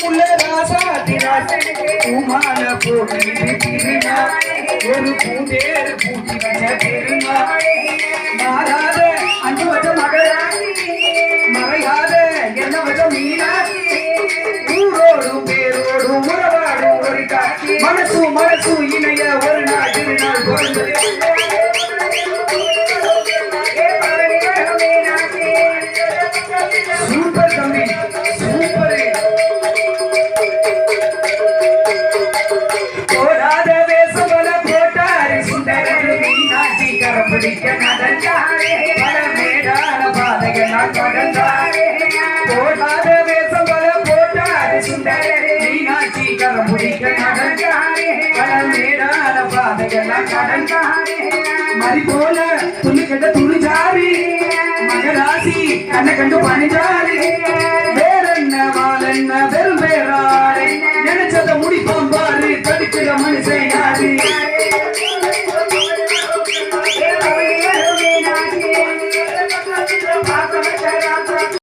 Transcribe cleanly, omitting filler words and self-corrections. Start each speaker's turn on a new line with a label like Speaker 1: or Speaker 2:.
Speaker 1: முள்ள ராசாதி பூமால போட்டி திருநா ஒரு பூந்தேர் பூட்டி திருநா மாறாத அஞ்சு வட்டம் மகராசி மறையாத என்ன வட்டம் மீனாசி ஊரோடும் பேரோடும் உறவாடும் ஒரு காட்சி மனசு மனசு இணைய ஒரு நாள் திருநாள் பிறந்தது சூப்பர் தம்பி சூப்பர் போடாத வேசமல போட்டாரு சுந்தரரு மீனாட்சி கரப்பிடிக்க நடந்தாரே பல மேடான பாதையெல்லாம் கடந்தாரே போடாத வேசமல போட்டாரு சுந்தரரு மீனாட்சி கரப்பிடிக்க நடந்தாரே பல மேடான பாதையெல்லாம் கடந்தாரே மறி போல துணி கட்ட துணிச்சாரி மகராசி கண்ண கண்டு பணிஞ்சாரி வேறென்ன வாழென்ன